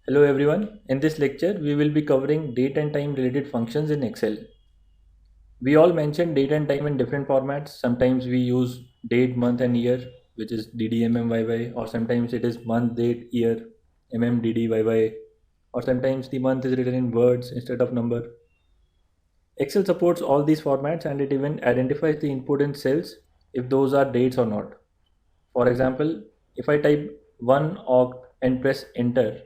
Hello everyone. In this lecture, we will be covering date and time related functions in Excel. We all mention date and time in different formats. Sometimes we use date, month and year, which is DDMMYY, or sometimes it is month, date, year, MMDDYY, or sometimes the month is written in words instead of number. Excel supports all these formats and it even identifies the input in cells if those are dates or not. For example, if I type 1 oct and press enter,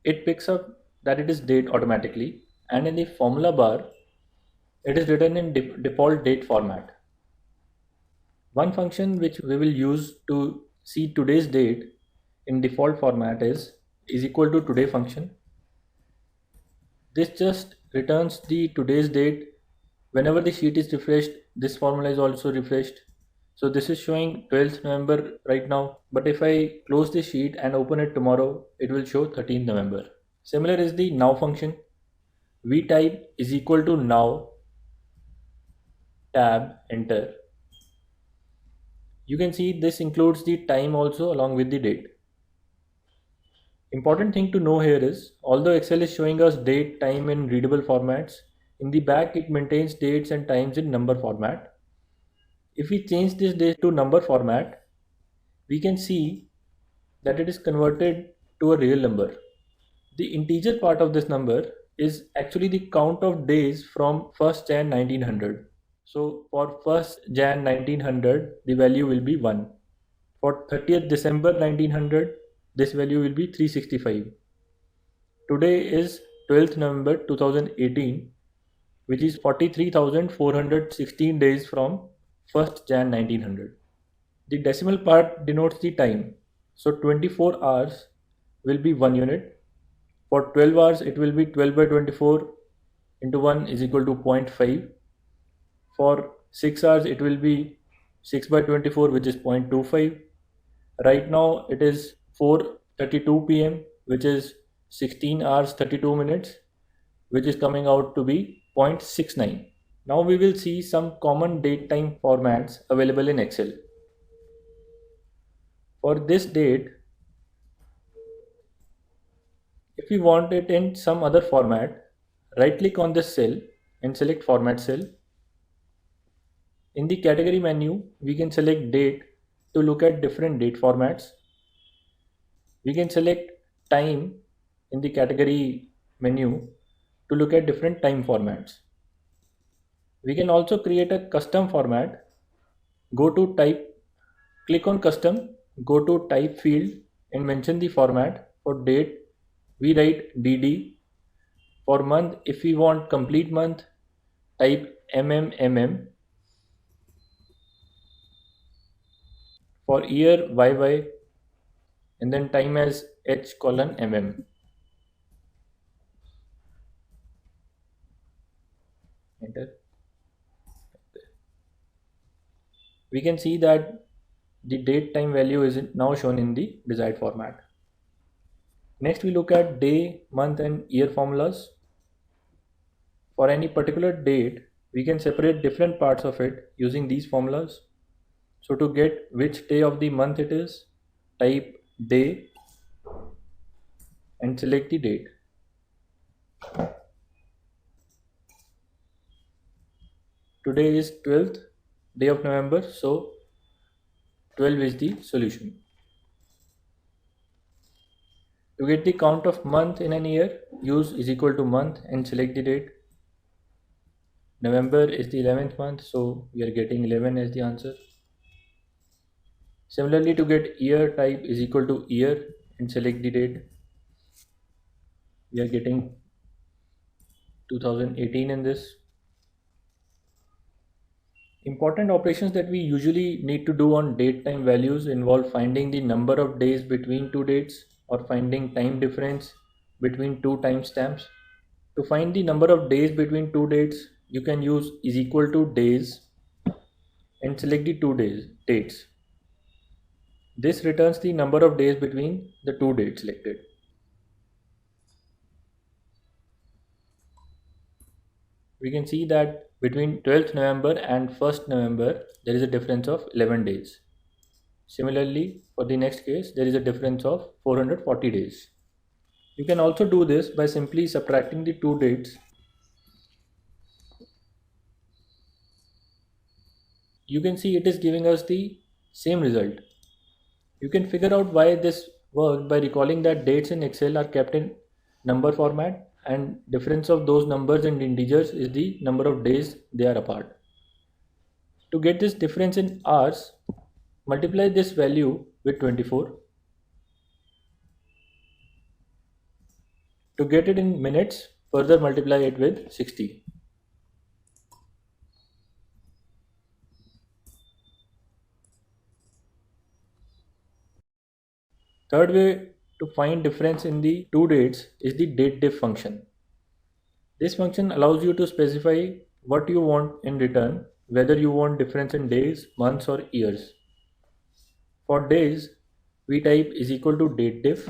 it picks up that it is date automatically, and in the formula bar it is written in default date format. One function which we will use to see today's date in default format is equal to today function. This just returns the today's date. Whenever the sheet is refreshed, this formula is also refreshed. So this is showing 12th November right now, but if I close the sheet and open it tomorrow, it will show 13th November. Similar is the now function. We type is equal to now, tab, enter. You can see this includes the time also along with the date. Important thing to know here is, although Excel is showing us date, time in readable formats, in the back it maintains dates and times in number format. If we change this date to number format, we can see that it is converted to a real number. The integer part of this number is actually the count of days from 1st Jan 1900. So for 1st Jan 1900, the value will be 1. For 30th December 1900, this value will be 365. Today is 12th November 2018, which is 43,416 days from 1st Jan 1900. The decimal part denotes the time. So 24 hours will be 1 unit. For 12 hours, it will be 12 by 24 into 1 is equal to 0.5. For 6 hours, it will be 6 by 24, which is 0.25. Right now, it is 4:32 p.m., which is 16 hours 32 minutes, which is coming out to be 0.69. Now we will see some common date time formats available in Excel. For this date, if we want it in some other format, right click on this cell and select format cell. In the category menu, we can select date to look at different date formats. We can select time in the category menu to look at different time formats. We can also create a custom format. Go to type, click on custom, go to type field and mention the format. For date, we write DD. For month, if we want complete month, type MMMM. For year, YY, and then time as H:MM. Enter. We can see that the date time value is now shown in the desired format. Next, we look at day, month, and year formulas. For any particular date, we can separate different parts of it using these formulas. So to get which day of the month it is, type day and select the date. Today is 12th day of November, so 12 is the solution. To get the count of month in an year, use is equal to month and select the date. November is the 11th month, so we are getting 11 as the answer. Similarly, to get year, type is equal to year and select the date. We are getting 2018 in this. Important operations that we usually need to do on date time values involve finding the number of days between two dates or finding time difference between two timestamps. To find the number of days between two dates, you can use is equal to days and select the dates. This returns the number of days between the two dates selected. We can see that between 12th November and 1st November there is a difference of 11 days. Similarly, for the next case, there is a difference of 440 days. You can also do this by simply subtracting the two dates. You can see it is giving us the same result. You can figure out why this worked by recalling that dates in Excel are kept in number format, and difference of those numbers and integers is the number of days they are apart. To get this difference in hours, multiply this value with 24. To get it in minutes, further multiply it with 60. Third way to find difference in the two dates is the dateDiff function. This function allows you to specify what you want in return, whether you want difference in days, months or years. For days, we type is equal to dateDiff,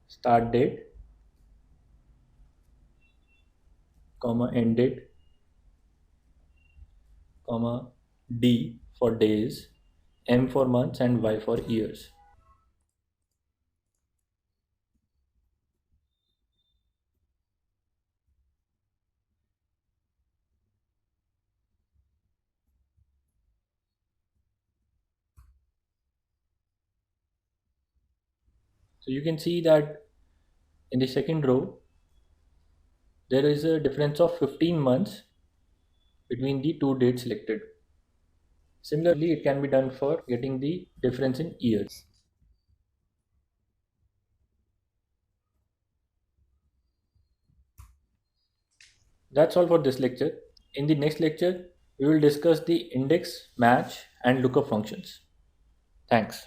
start date, comma end date, comma D for days, M for months and Y for years. So you can see that in the second row, there is a difference of 15 months between the two dates selected. Similarly, it can be done for getting the difference in years. That's all for this lecture. In the next lecture, we will discuss the index, match, and lookup functions. Thanks.